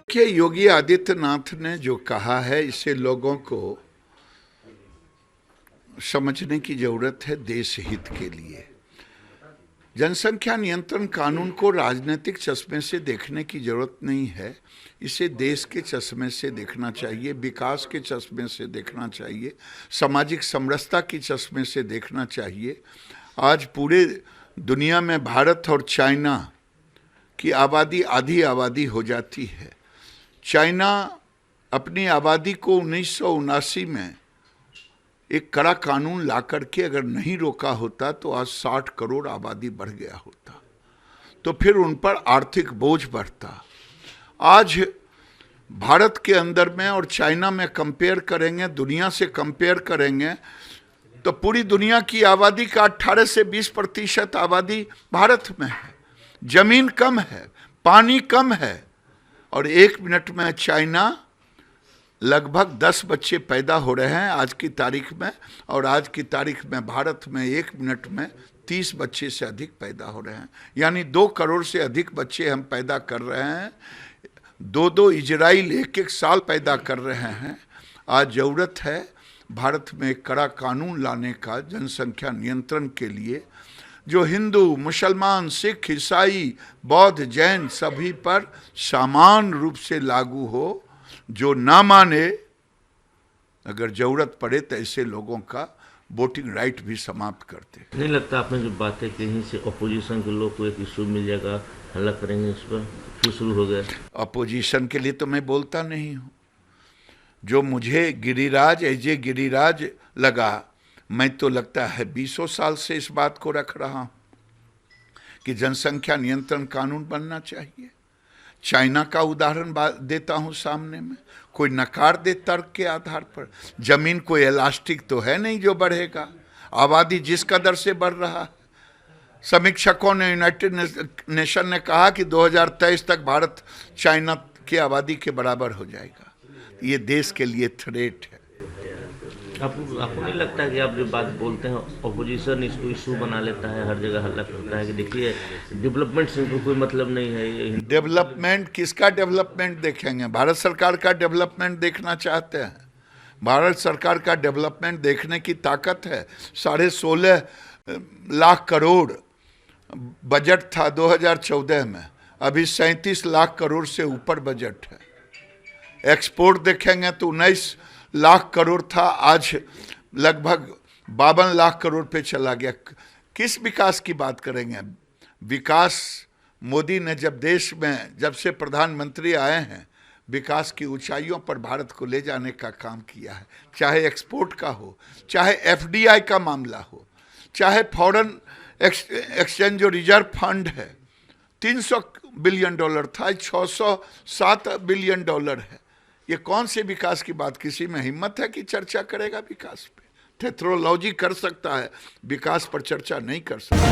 देखिए, योगी आदित्यनाथ ने जो कहा है इसे लोगों को समझने की जरूरत है देश हित के लिए। जनसंख्या नियंत्रण कानून को राजनीतिक चश्मे से देखने की जरूरत नहीं है, इसे देश के चश्मे से देखना चाहिए, विकास के चश्मे से देखना चाहिए, सामाजिक समरसता की चश्मे से देखना चाहिए। आज पूरे दुनिया में भारत और चाइना की आबादी आधी आबादी हो जाती है। चाइना अपनी आबादी को 1979 में एक कड़ा कानून ला करके अगर नहीं रोका होता तो आज 60 करोड़ आबादी बढ़ गया होता, तो फिर उन पर आर्थिक बोझ बढ़ता। आज भारत के अंदर में और चाइना में कंपेयर करेंगे, दुनिया से कंपेयर करेंगे तो पूरी दुनिया की आबादी का 18 से 20% आबादी भारत में है। जमीन कम है, पानी कम है, और 1 मिनट में चाइना लगभग 10 बच्चे पैदा हो रहे हैं आज की तारीख में, और आज की तारीख में भारत में 1 मिनट में 30 बच्चे से अधिक पैदा हो रहे हैं। यानी 2 करोड़ से अधिक बच्चे हम पैदा कर रहे हैं। 2 इजराइल 1 साल पैदा कर रहे हैं। आज ज़रूरत है भारत में एक कड़ा कानून लाने का जनसंख्या नियंत्रण के लिए, जो हिंदू, मुसलमान, सिख, ईसाई, बौद्ध, जैन सभी पर समान रूप से लागू हो। जो ना माने, अगर जरूरत पड़े तो ऐसे लोगों का वोटिंग राइट भी समाप्त करते। नहीं लगता आपने जो बातें कही से अपोजिशन के लोग को एक इशू मिल जाएगा, हल्ला करेंगे इस पर, फिर शुरू हो गया? अपोजिशन के लिए तो मैं बोलता नहीं हूँ। जो मुझे गिरिराज गिरिराज लगा, मैं तो लगता है 20 साल से इस बात को रख रहा हूँ कि जनसंख्या नियंत्रण कानून बनना चाहिए। चाइना का उदाहरण देता हूँ सामने में, कोई नकार दे तर्क के आधार पर। जमीन कोई इलास्टिक तो है नहीं जो बढ़ेगा, आबादी जिस कदर से बढ़ रहा है। समीक्षकों ने, यूनाइटेड नेशन ने कहा कि 2023 तक भारत चाइना की आबादी के बराबर हो जाएगा। ये देश के लिए थ्रेट है। आपको नहीं लगता कि आप जो बात बोलते हैं अपोजिशन इसको इशू बना लेता है, हर जगह हल्ला करता है कि देखिए डेवलपमेंट से कोई मतलब नहीं है? डेवलपमेंट किसका डेवलपमेंट देखेंगे? भारत सरकार का डेवलपमेंट देखना चाहते हैं? भारत सरकार का डेवलपमेंट देखने की ताकत है। 16.5 लाख करोड़ बजट था 2014 में, अभी 37 लाख करोड़ से ऊपर बजट है। एक्सपोर्ट देखेंगे तो 19 लाख करोड़ था, आज लगभग 52 लाख करोड़ पे चला गया। किस विकास की बात करेंगे? विकास मोदी ने जब देश में, जब से प्रधानमंत्री आए हैं, विकास की ऊंचाइयों पर भारत को ले जाने का काम किया है। चाहे एक्सपोर्ट का हो, चाहे एफडीआई का मामला हो, चाहे फॉरेन एक्सचेंज जो रिजर्व फंड है, $300 बिलियन था, 607 बिलियन है। ये कौन से विकास की बात? किसी में हिम्मत है कि चर्चा करेगा विकास पे? टेक्नोलॉजी कर सकता है, विकास पर चर्चा नहीं कर सकता।